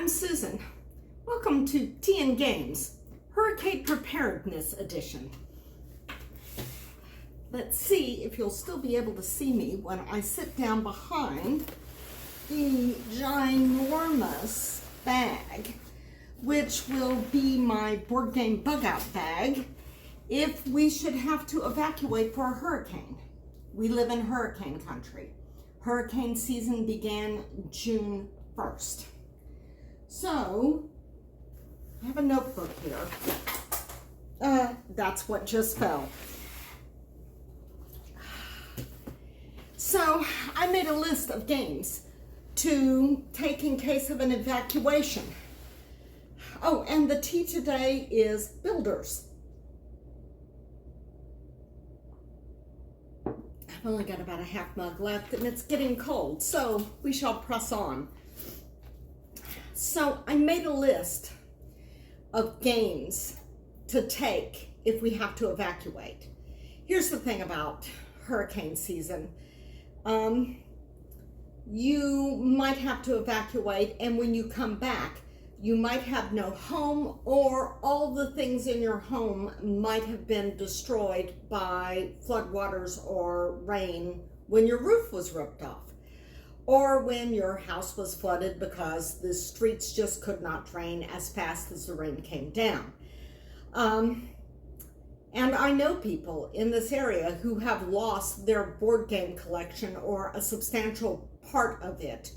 I'm Susan. Welcome to Tea and Games, Hurricane Preparedness Edition. Let's see if you'll still be able to see me when I sit down behind the ginormous bag, which will be my board game bug out bag if we should have to evacuate for a hurricane. We live in hurricane country. Hurricane season began June 1st. So, I have a notebook here. That's what just fell. So, I made a list of games to take in case of an evacuation. Oh, and the tea today is Builders. I've only got about a half mug left and it's getting cold, so we shall press on. So I made a list of games to take if we have to evacuate. Here's the thing about hurricane season. You might have to evacuate, and when you come back, you might have no home, or all the things in your home might have been destroyed by floodwaters or rain when your roof was ripped off, or when your house was flooded because the streets just could not drain as fast as the rain came down. And I know people in this area who have lost their board game collection or a substantial part of it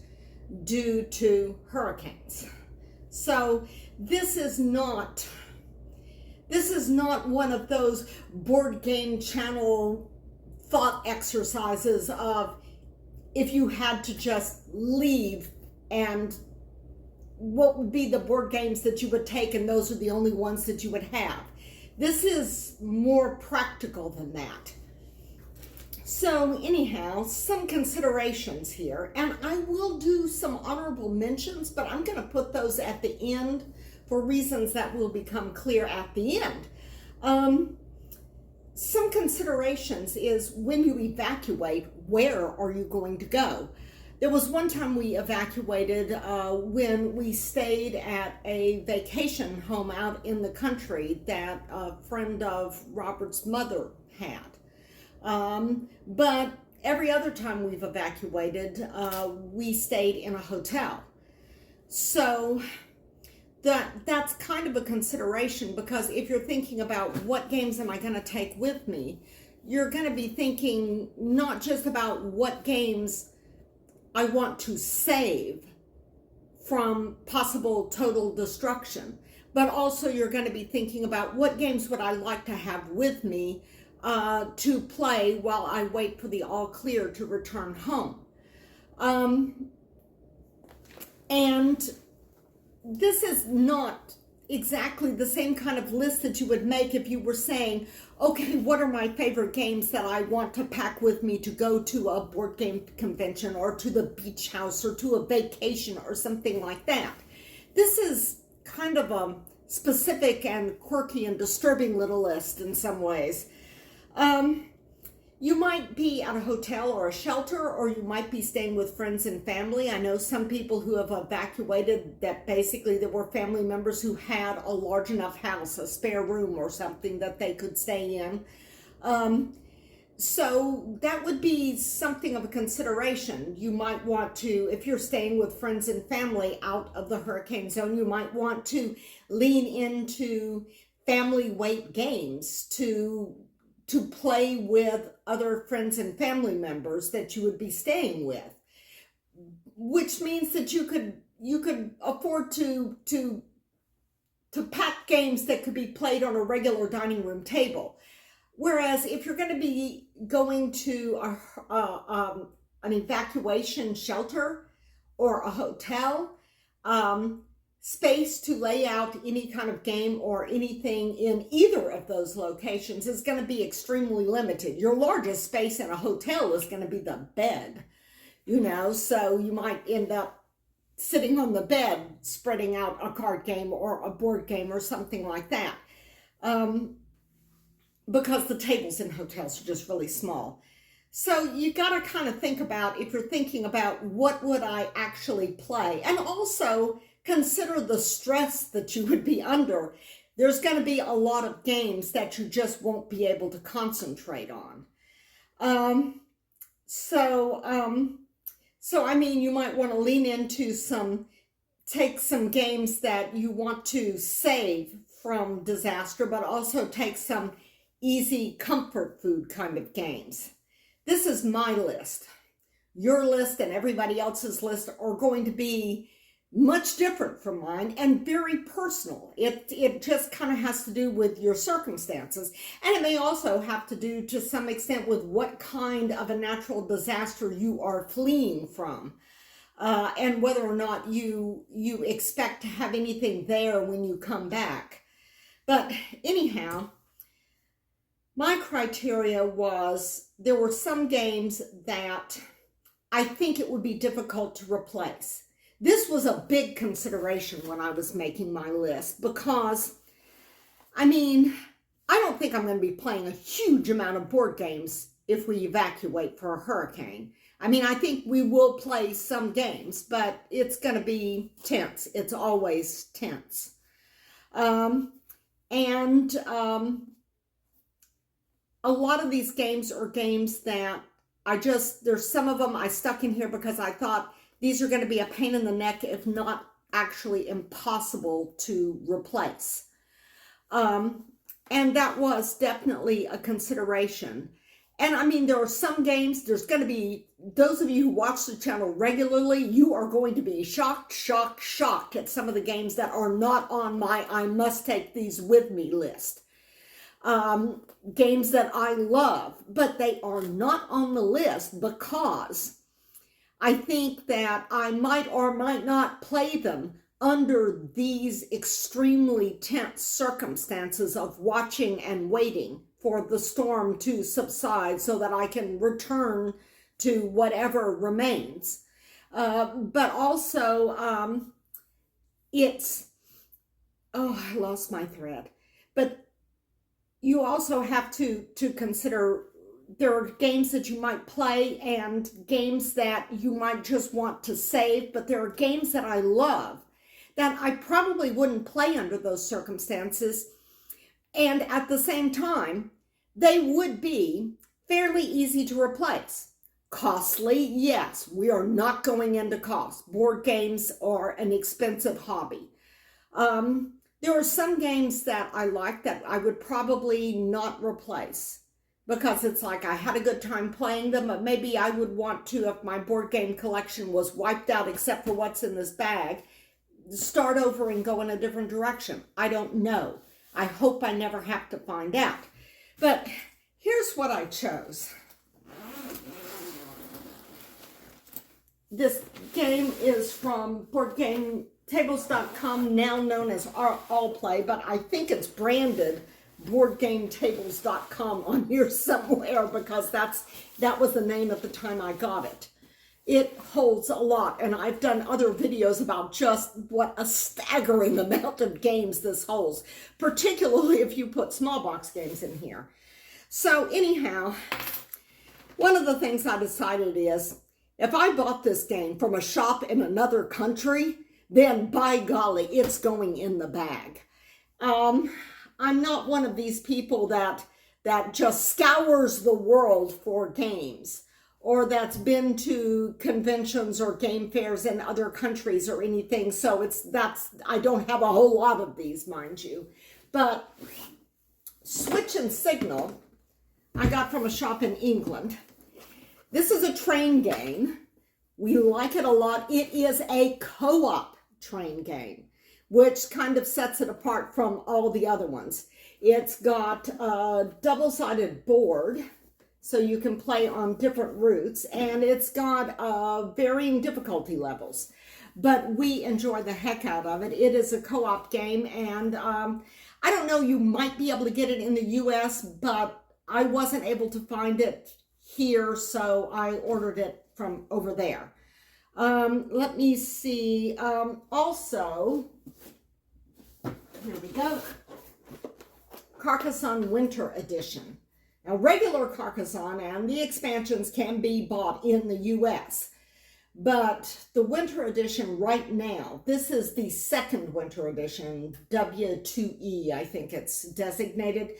due to hurricanes. So this is not one of those board game channel thought exercises of if you had to just leave and what would be the board games that you would take and those are the only ones that you would have. This is more practical than that. So anyhow, some considerations here, and I will do some honorable mentions, but I'm going to put those at the end for reasons that will become clear at the end. Some considerations is when you evacuate, where are you going to go? There was one time we evacuated when we stayed at a vacation home out in the country that a friend of Robert's mother had. But every other time we've evacuated, we stayed in a hotel. So that's kind of a consideration, because if you're thinking about what games am I going to take with me, you're going to be thinking not just about what games I want to save from possible total destruction, but also you're going to be thinking about what games would I like to have with me to play while I wait for the all clear to return home. And this is not exactly the same kind of list that you would make if you were saying, okay, what are my favorite games that I want to pack with me to go to a board game convention or to the beach house or to a vacation or something like that. This is kind of a specific and quirky and disturbing little list in some ways. You might be at a hotel or a shelter, or you might be staying with friends and family. I know some people who have evacuated that basically there were family members who had a large enough house, a spare room or something that they could stay in. So that would be something of a consideration. You might want to, if you're staying with friends and family out of the hurricane zone, you might want to lean into family weight games to play with other friends and family members that you would be staying with, which means that you could afford to pack games that could be played on a regular dining room table. Whereas if you're going to be going to an evacuation shelter or a hotel, space to lay out any kind of game or anything in either of those locations is going to be extremely limited. Your largest space in a hotel is going to be the bed, so you might end up sitting on the bed spreading out a card game or a board game or something like that, because the tables in hotels are just really small. So you got to kind of think about, if you're thinking about what would I actually play, and also consider the stress that you would be under. There's going to be a lot of games that you just won't be able to concentrate on. So I mean, you might want to lean into take some games that you want to save from disaster, but also take some easy comfort food kind of games. This is my list. Your list and everybody else's list are going to be much different from mine and very personal. It just kind of has to do with your circumstances, and it may also have to do to some extent with what kind of a natural disaster you are fleeing from, and whether or not you expect to have anything there when you come back. But anyhow, my criteria was there were some games that I think it would be difficult to replace. This was a big consideration when I was making my list because, I mean, I don't think I'm going to be playing a huge amount of board games if we evacuate for a hurricane. I mean, I think we will play some games, but it's going to be tense. It's always tense. A lot of these games are games that there's some of them I stuck in here because I thought these are going to be a pain in the neck, if not actually impossible to replace. And that was definitely a consideration. And I mean, there are some games, there's going to be, those of you who watch the channel regularly, you are going to be shocked at some of the games that are not on my I must take these with me list. Games that I love, but they are not on the list because I think that I might or might not play them under these extremely tense circumstances of watching and waiting for the storm to subside so that I can return to whatever remains. But also, I lost my thread. But you also have to consider there are games that you might play and games that you might just want to save, but there are games that I love that I probably wouldn't play under those circumstances. And at the same time, they would be fairly easy to replace. Costly, yes, we are not going into cost. Board games are an expensive hobby. There are some games that I like that I would probably not replace because it's like I had a good time playing them, but maybe I would want to, if my board game collection was wiped out except for what's in this bag, start over and go in a different direction. I don't know. I hope I never have to find out. But here's what I chose. This game is from BoardGameTables.com, now known as AllPlay, but I think it's branded BoardGameTables.com on here somewhere because that was the name at the time I got it. It holds a lot, and I've done other videos about just what a staggering amount of games this holds, particularly if you put small box games in here. So anyhow, one of the things I decided is, if I bought this game from a shop in another country, then by golly, it's going in the bag. I'm not one of these people that just scours the world for games, or that's been to conventions or game fairs in other countries or anything. So I don't have a whole lot of these, mind you. But Switch and Signal, I got from a shop in England. This is a train game. We like it a lot. It is a co-op train game, which kind of sets it apart from all the other ones. It's got a double-sided board, so you can play on different routes, and it's got varying difficulty levels. But we enjoy the heck out of it. It is a co-op game, and I don't know, you might be able to get it in the US, but I wasn't able to find it here, so I ordered it from over there. Let me see. Also, here we go. Carcassonne Winter Edition. Now, regular Carcassonne and the expansions can be bought in the US, But the winter edition right now, this is the second winter edition, W2E, I think it's designated.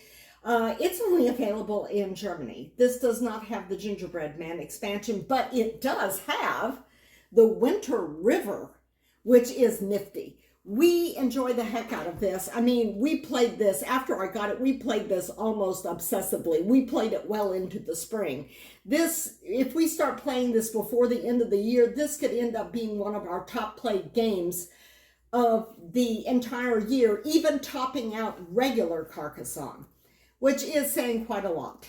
It's only available in Germany. This does not have the Gingerbread Man expansion, but it does have the Winter River, which is nifty. We enjoy the heck out of this. I mean, we played this, after I got it, we played this almost obsessively. We played it well into the spring. This, if we start playing this before the end of the year, this could end up being one of our top played games of the entire year, even topping out regular Carcassonne, which is saying quite a lot.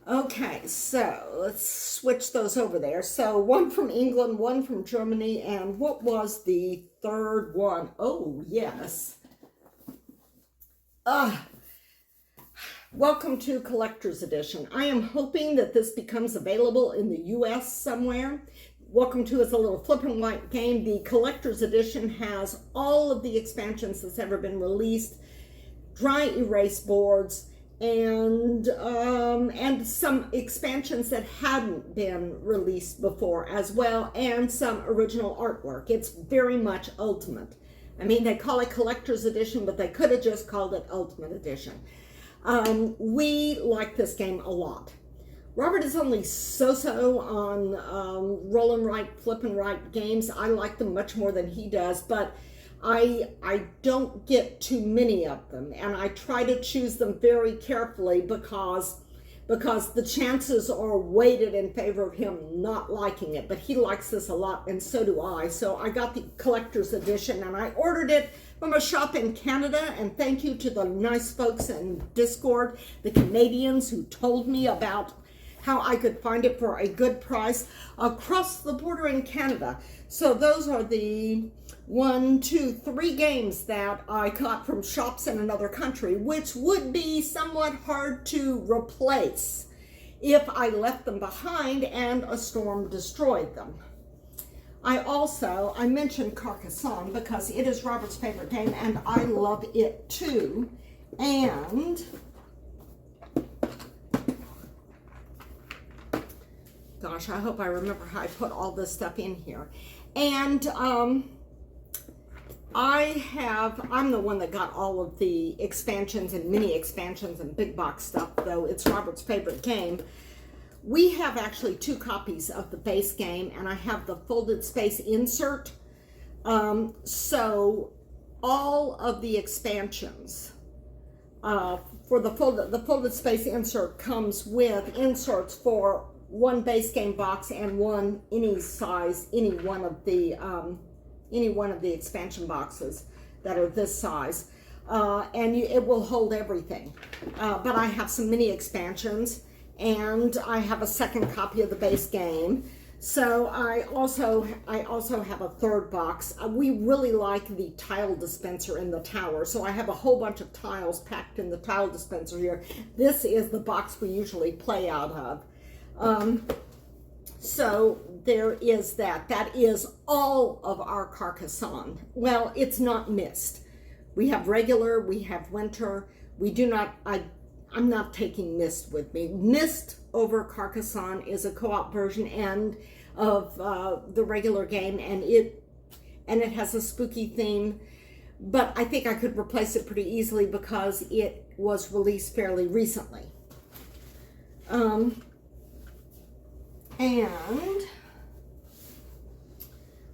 Okay, so let's switch those over there. So one from England, one from Germany, and what was the third one? Oh, yes. Welcome to Collector's Edition. I am hoping that this becomes available in the US somewhere. Welcome to is a little flip and white game. The Collector's Edition has all of the expansions that's ever been released, dry erase boards, and some expansions that hadn't been released before as well, and some original artwork. It's very much Ultimate. I mean, they call it Collector's Edition, but they could have just called it Ultimate Edition. We like this game a lot. Robert is only so-so on roll and write, flip and write games. I like them much more than he does, but I don't get too many of them, and I try to choose them very carefully because the chances are weighted in favor of him not liking it. But he likes this a lot, and so do I. So I got the Collector's Edition, and I ordered it from a shop in Canada, and thank you to the nice folks in Discord, the Canadians who told me about how I could find it for a good price across the border in Canada. So those are the 1, 2, 3 games that I got from shops in another country, which would be somewhat hard to replace if I left them behind and a storm destroyed them. I mentioned Carcassonne because it is Robert's favorite game, and I love it too. And gosh, I hope I remember how I put all this stuff in here. And I'm the one that got all of the expansions and mini expansions and big box stuff, though it's Robert's favorite game. We have actually 2 copies of the base game, and I have the folded space insert. So all of the expansions for the folded space insert comes with inserts for 1 base game box and 1 any one of the expansion boxes that are this size, and it will hold everything. But I have some mini expansions, and I have a second copy of the base game. So I also have a 3rd box. We really like the tile dispenser in the tower, so I have a whole bunch of tiles packed in the tile dispenser here. This is the box we usually play out of. So there is that. That is all of our Carcassonne. Well, it's not Myst. We have regular, we have winter. We do not, I'm not taking Myst with me. Myst over Carcassonne is a co-op version and of the regular game, and it has a spooky theme, but I think I could replace it pretty easily because it was released fairly recently. And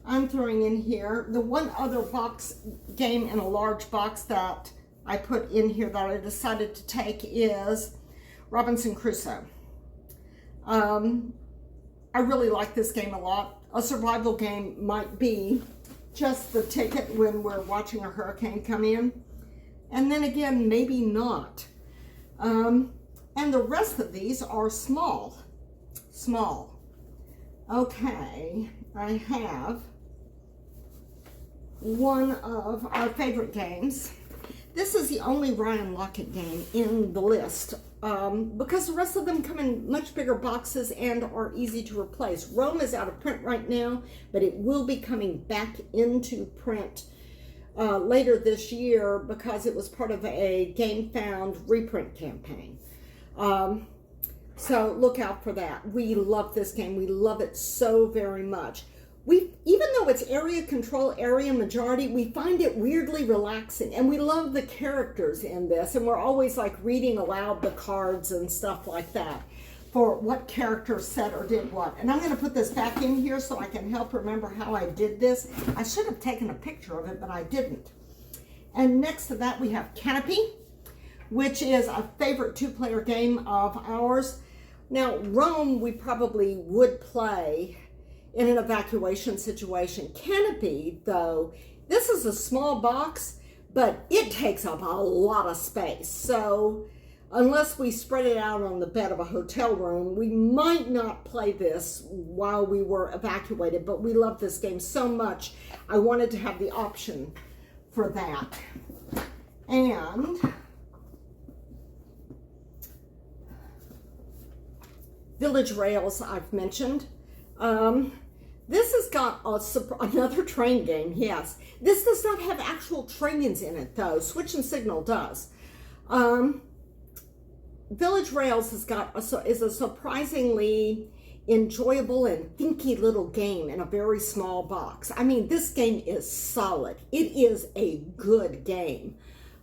I'm throwing in here the one other box game in a large box that I put in here that I decided to take is Robinson Crusoe. I really like this game a lot. A survival game might be just the ticket when we're watching a hurricane come in. And then again, maybe not. And the rest of these are small. Okay, I have one of our favorite games. This is the only Ryan Lockett game in the list because the rest of them come in much bigger boxes and are easy to replace. Rome is out of print right now, but it will be coming back into print later this year because it was part of a GameFound reprint campaign. So look out for that. We love this game. We love it so very much. Even though it's area control, area majority, we find it weirdly relaxing, and we love the characters in this, and we're always like reading aloud the cards and stuff like that for what character said or did what. And I'm going to put this back in here so I can help remember how I did this. I should have taken a picture of it, but I didn't. And next to that we have Canopy, which is a favorite two-player game of ours. Now, Rome we probably would play in an evacuation situation. Canopy, though, this is a small box, but it takes up a lot of space. So unless we spread it out on the bed of a hotel room, we might not play this while we were evacuated, but we love this game so much, I wanted to have the option for that. And Village Rails, I've mentioned. This has got another train game, yes. This does not have actual trains in it, though. Switch and Signal does. Village Rails is a surprisingly enjoyable and thinky little game in a very small box. I mean, this game is solid. It is a good game.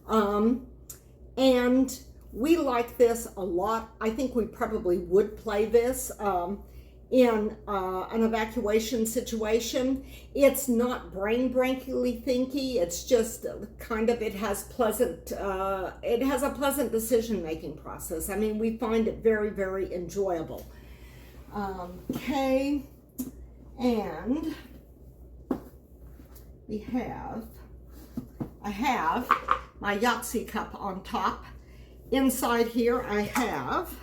And we like this a lot. I think we probably would play this in an evacuation situation. It's not brain-breakingly thinky. It's just kind of, it has a pleasant decision-making process. I mean, we find it very, very enjoyable. Okay, and I have my Yahtzee cup on top. Inside here I have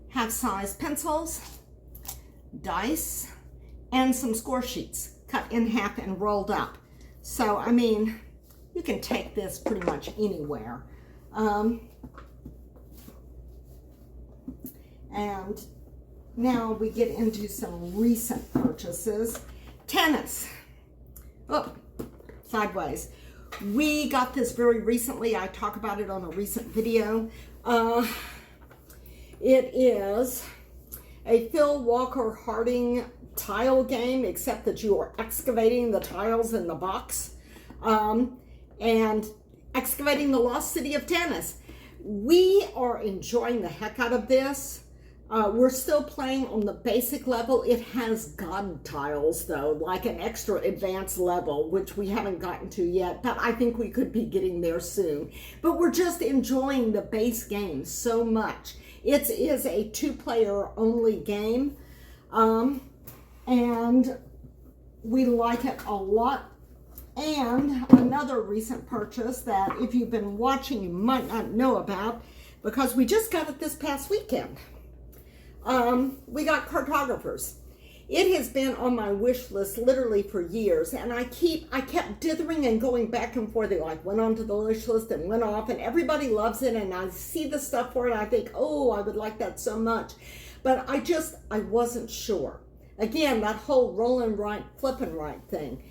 half-size pencils, dice, and some score sheets cut in half and rolled up. So, I mean, you can take this pretty much anywhere. And now we get into some recent purchases. Tennis. Oh, sideways. We got this very recently. I talk about it on a recent video. It is a Phil Walker Harding tile game, except that you are excavating the tiles in the box and excavating the lost city of tennis. We are enjoying the heck out of this. We're still playing on the basic level. It has God tiles, though, like an extra advanced level, which we haven't gotten to yet, but I think we could be getting there soon. But we're just enjoying the base game so much. It is a two-player only game, and we like it a lot. And another recent purchase that if you've been watching, you might not know about, because we just got it this past weekend. We got Cartographers. It has been on my wish list literally for years, and I kept dithering and going back and forth. They like went onto the wish list and went off, and everybody loves it, and I see the stuff for it, and I think, oh, I would like that so much. But I wasn't sure. Again, that whole rolling right, flipping right thing.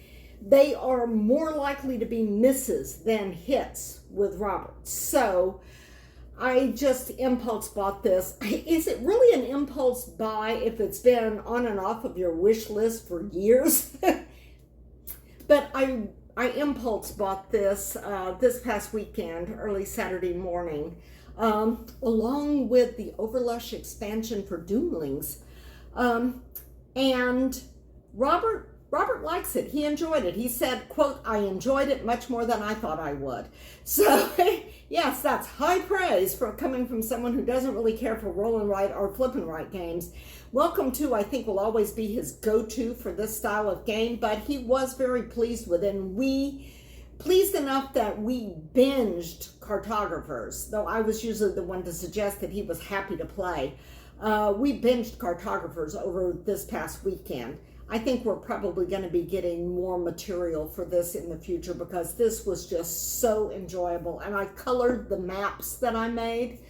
They are more likely to be misses than hits with Robert. So I just impulse bought this. Is it really an impulse buy if it's been on and off of your wish list for years? But I impulse bought this this past weekend, early Saturday morning, along with the Overlush expansion for Doomlings. And Robert likes it. He enjoyed it. He said, quote, "I enjoyed it much more than I thought I would." So, yes, that's high praise for coming from someone who doesn't really care for roll and right or flip and right games. Welcome to, I think, will always be his go-to for this style of game, but he was very pleased with it, and pleased enough that we binged Cartographers, though I was usually the one to suggest that he was happy to play. We binged Cartographers over this past weekend. I think we're probably going to be getting more material for this in the future because this was just so enjoyable. And I colored the maps that I made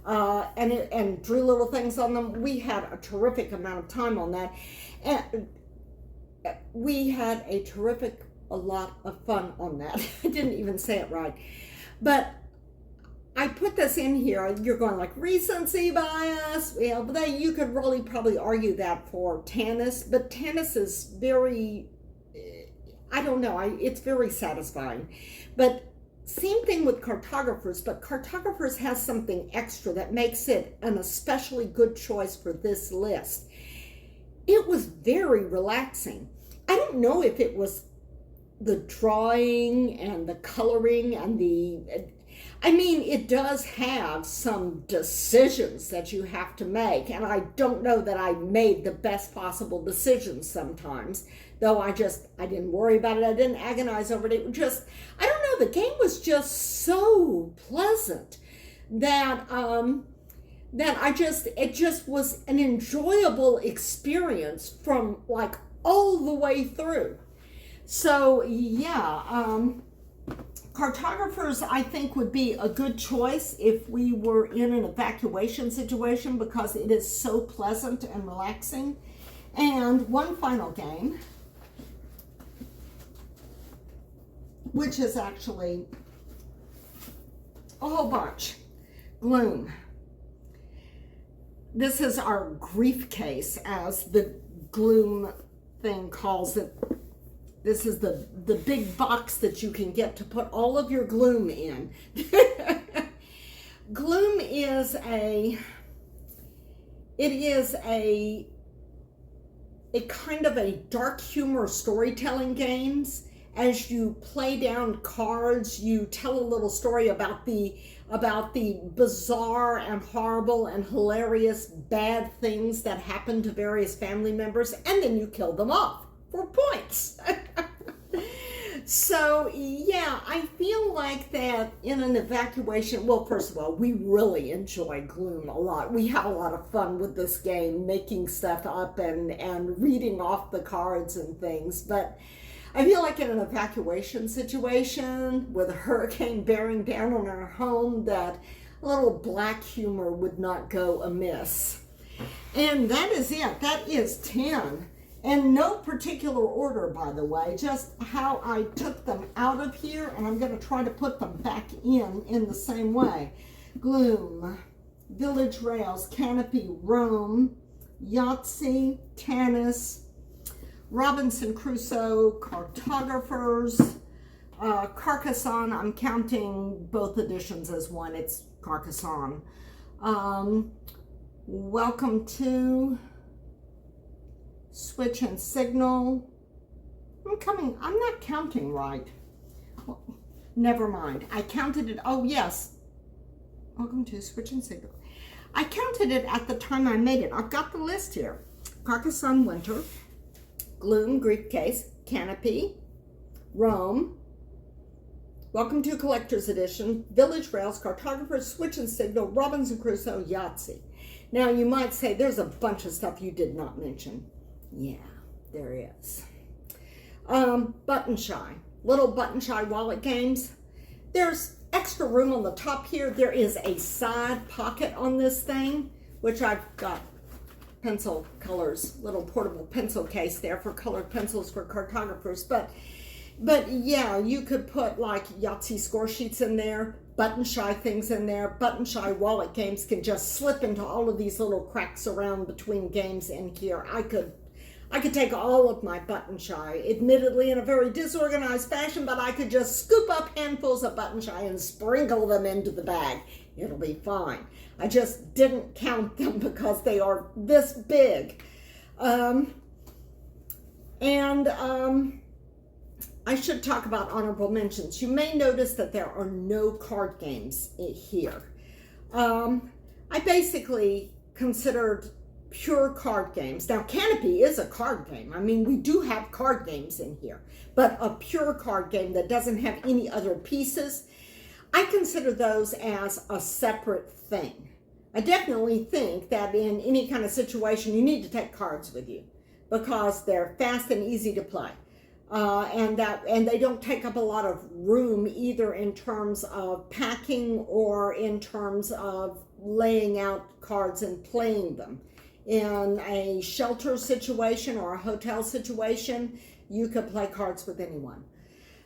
and drew little things on them. We had a terrific amount of time on that. And we had a lot of fun on that. I didn't even say it right. But I put this in here. You're going like recency bias. Yeah, but you could really probably argue that for Tanis, but Tanis is very, I don't know, it's very satisfying. But same thing with Cartographers, but Cartographers has something extra that makes it an especially good choice for this list. It was very relaxing. I don't know if it was the drawing and the coloring and it does have some decisions that you have to make, and I don't know that I made the best possible decisions sometimes, though I didn't worry about it. I didn't agonize over it. It just, I don't know, the game was just so pleasant that it just was an enjoyable experience from like all the way through. So yeah, Cartographers, I think, would be a good choice if we were in an evacuation situation because it is so pleasant and relaxing. And one final game, which is actually a whole bunch. Gloom. This is our grief case, as the Gloom thing calls it. This is the big box that you can get to put all of your gloom in. Gloom is a kind of a dark humor storytelling games. As you play down cards, you tell a little story about the bizarre and horrible and hilarious bad things that happen to various family members, and then you kill them off for points. So yeah, I feel like that in an evacuation, well, first of all, we really enjoy Gloom a lot. We have a lot of fun with this game, making stuff up and reading off the cards and things. But I feel like in an evacuation situation with a hurricane bearing down on our home, that a little black humor would not go amiss. And that is it. That is 10. And no particular order, by the way, just how I took them out of here, and I'm going to try to put them back in the same way. Gloom, Village Rails, Canopy, Rome, Yahtzee, Tanis, Robinson Crusoe, Cartographers, Carcassonne. I'm counting both editions as one. It's Carcassonne. Welcome to Switch and Signal. I'm not counting right. Well, never mind. I counted it. Oh, yes. Welcome to Switch and Signal. I counted it at the time I made it. I've got the list here. Carcassonne Winter, Gloom Grief Case, Canopy, Rome, Welcome to Collector's Edition, Village Rails, Cartographers, Switch and Signal, Robinson Crusoe, Yahtzee. Now you might say there's a bunch of stuff you did not mention. Yeah, there is. Button Shy, little Button Shy wallet games. There's extra room on the top here. There is a side pocket on this thing, which I've got pencil colors, little portable pencil case there for colored pencils for cartographers. But yeah, you could put like Yahtzee score sheets in there, Button Shy things in there. Button Shy wallet games can just slip into all of these little cracks around between games in here. I could take all of my Button Shy, admittedly in a very disorganized fashion, but I could just scoop up handfuls of Button Shy and sprinkle them into the bag. It'll be fine. I just didn't count them because they are this big. I should talk about honorable mentions. You may notice that there are no card games here. I basically considered pure card games. Now, Canopy is a card game. I mean, we do have card games in here, but a pure card game that doesn't have any other pieces, I consider those as a separate thing. I definitely think that in any kind of situation, you need to take cards with you because they're fast and easy to play. And they don't take up a lot of room either in terms of packing or in terms of laying out cards and playing them. In a shelter situation or a hotel situation, you could play cards with anyone.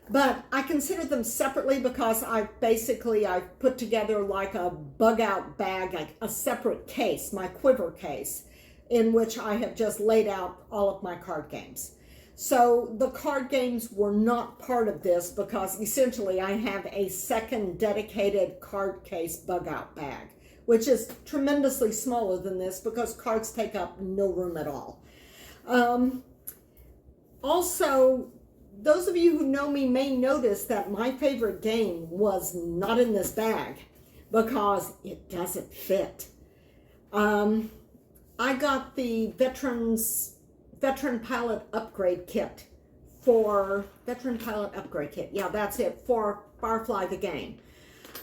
But I consider them separately because I've put together like a bug out bag, like a separate case, my quiver case, in which I have just laid out all of my card games. So the card games were not part of this because essentially I have a second dedicated card case bug out bag, which is tremendously smaller than this because cards take up no room at all. Also, those of you who know me may notice that my favorite game was not in this bag because it doesn't fit. I got the Veteran Pilot Upgrade Kit yeah, that's it, for Firefly the game.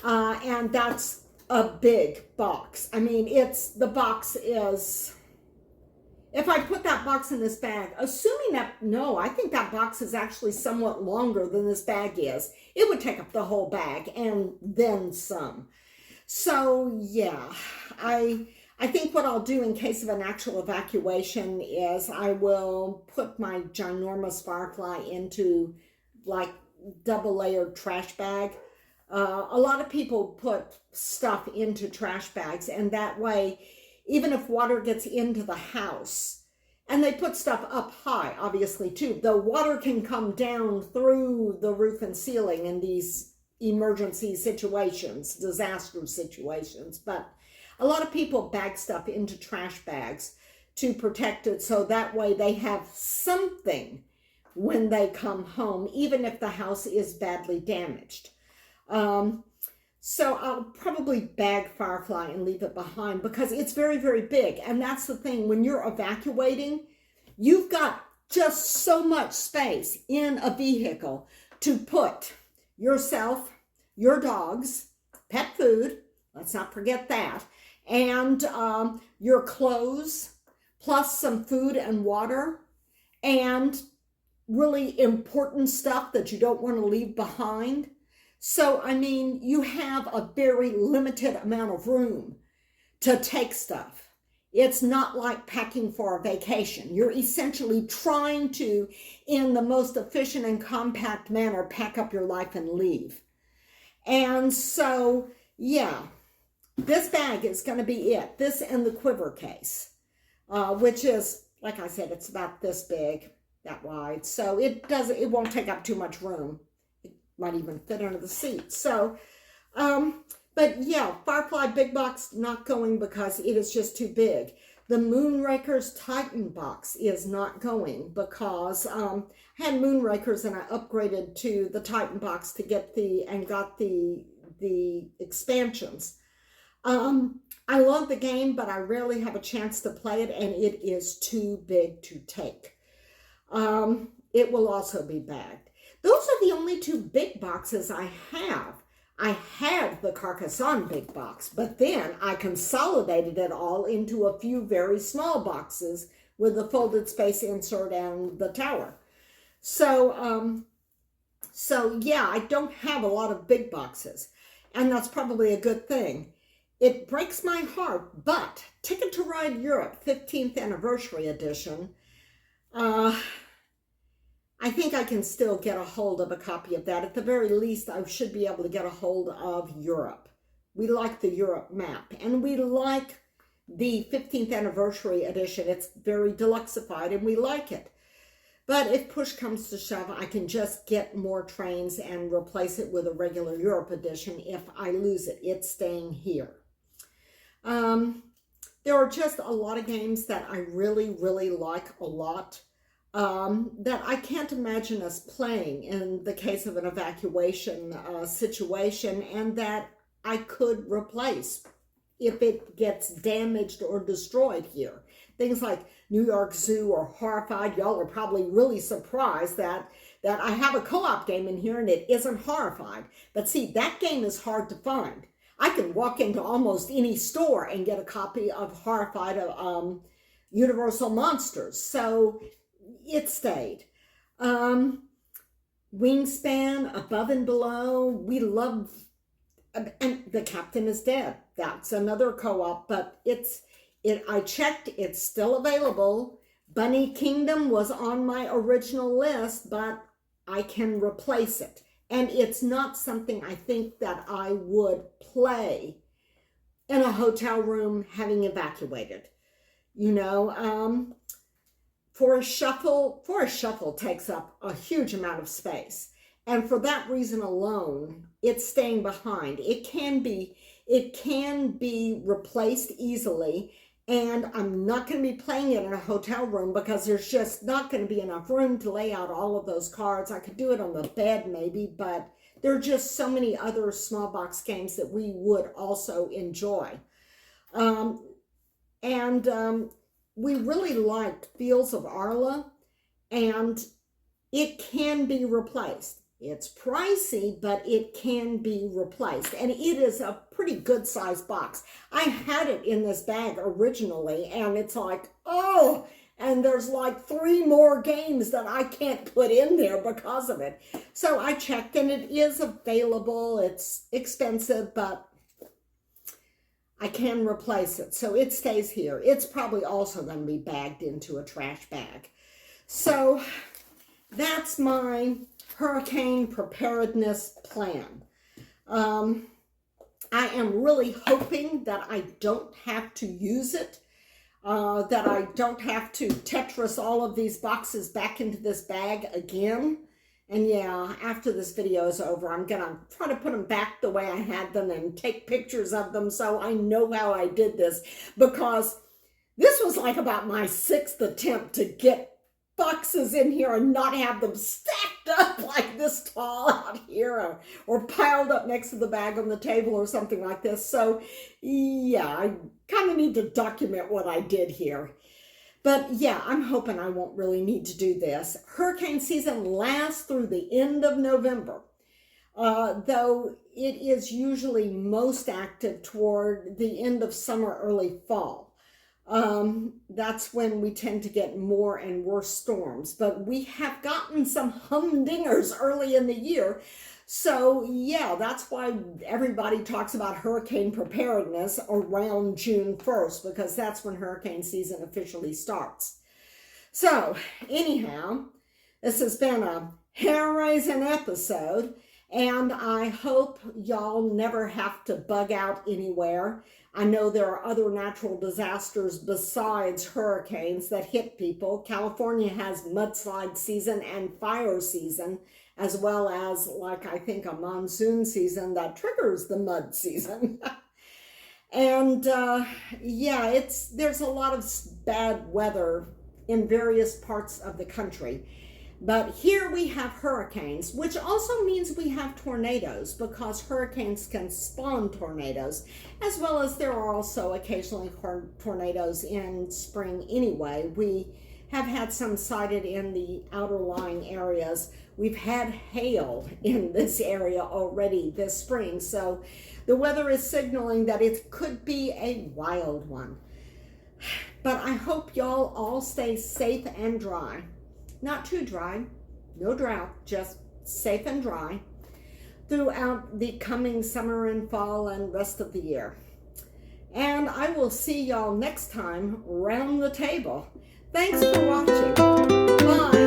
And that's a big box. I mean, the box is, if I put that box in this bag, assuming that, no, I think that box is actually somewhat longer than this bag is. It would take up the whole bag and then some. So yeah, I think what I'll do in case of an actual evacuation is I will put my ginormous Firefly into like double layered trash bag. A lot of people put stuff into trash bags, and that way, even if water gets into the house, and they put stuff up high, obviously, too, the water can come down through the roof and ceiling in these emergency situations, disaster situations. But a lot of people bag stuff into trash bags to protect it, so that way they have something when they come home, even if the house is badly damaged. So I'll probably bag Firefly and leave it behind because it's very, very big. And that's the thing, when you're evacuating, you've got just so much space in a vehicle to put yourself, your dogs, pet food, let's not forget that, and your clothes, plus some food and water, and really important stuff that you don't want to leave behind. So, I mean, you have a very limited amount of room to take stuff. It's not like packing for a vacation. You're essentially trying to, in the most efficient and compact manner, pack up your life and leave. And so, yeah, this bag is going to be it. This and the quiver case, which is, like I said, it's about this big, that wide. So it won't take up too much room. Might even fit under the seat. So, but yeah, Firefly Big Box not going because it is just too big. The Moonrakers Titan box is not going because I had Moonrakers and I upgraded to the Titan box to get got the expansions. I love the game, but I rarely have a chance to play it, and it is too big to take. It will also be bagged. Those are the only two big boxes I have. I had the Carcassonne big box, but then I consolidated it all into a few very small boxes with the folded space insert and the tower. So yeah, I don't have a lot of big boxes, and that's probably a good thing. It breaks my heart, but Ticket to Ride Europe 15th Anniversary Edition, I think I can still get a hold of a copy of that. At the very least, I should be able to get a hold of Europe. We like the Europe map, and we like the 15th Anniversary Edition. It's very deluxeified, and we like it. But if push comes to shove, I can just get more trains and replace it with a regular Europe Edition if I lose it. It's staying here. There are just a lot of games that I really, really like a lot. That I can't imagine us playing in the case of an evacuation situation, and that I could replace if it gets damaged or destroyed here. Things like New York Zoo or Horrified. Y'all are probably really surprised that I have a co-op game in here and it isn't Horrified. But see, that game is hard to find. I can walk into almost any store and get a copy of Horrified Universal Monsters. So it stayed. Wingspan, Above and Below, we love, and The Captain is Dead. That's another co-op, but I checked, it's still available. Bunny Kingdom was on my original list, but I can replace it. And it's not something I think that I would play in a hotel room having evacuated. You know, for a shuffle takes up a huge amount of space. And for that reason alone, it's staying behind. It can be replaced easily. And I'm not going to be playing it in a hotel room because there's just not going to be enough room to lay out all of those cards. I could do it on the bed maybe, but there are just so many other small box games that we would also enjoy. We really liked Fields of Arle, and it can be replaced. It's pricey, but it can be replaced. And it is a pretty good sized box. I had it in this bag originally, and it's like, oh, and there's like 3 more games that I can't put in there because of it. So I checked, and it is available. It's expensive, but I can replace it. So it stays here. It's probably also going to be bagged into a trash bag. So that's my hurricane preparedness plan. I am really hoping that I don't have to use it, that I don't have to Tetris all of these boxes back into this bag again. And yeah, after this video is over, I'm going to try to put them back the way I had them and take pictures of them so I know how I did this, because this was like about my 6th attempt to get boxes in here and not have them stacked up like this tall out here or piled up next to the bag on the table or something like this. So yeah, I kind of need to document what I did here. But yeah, I'm hoping I won't really need to do this. Hurricane season lasts through the end of November, though it is usually most active toward the end of summer, early fall. That's when we tend to get more and worse storms, but we have gotten some humdingers early in the year. So yeah, that's why everybody talks about hurricane preparedness around June 1st, because that's when hurricane season officially starts. So anyhow, this has been a hair-raising episode, and I hope y'all never have to bug out anywhere. I know there are other natural disasters besides hurricanes that hit people. California has mudslide season and fire season, as well as, like, I think a monsoon season that triggers the mud season. And yeah, there's a lot of bad weather in various parts of the country. But here we have hurricanes, which also means we have tornadoes, because hurricanes can spawn tornadoes, as well as there are also occasionally tornadoes in spring anyway. We have had some sighted in the outer lying areas. We've had hail in this area already this spring, so the weather is signaling that it could be a wild one. But I hope y'all all stay safe and dry. Not too dry, no drought, just safe and dry throughout the coming summer and fall and rest of the year. And I will see y'all next time around the table. Thanks for watching. Bye.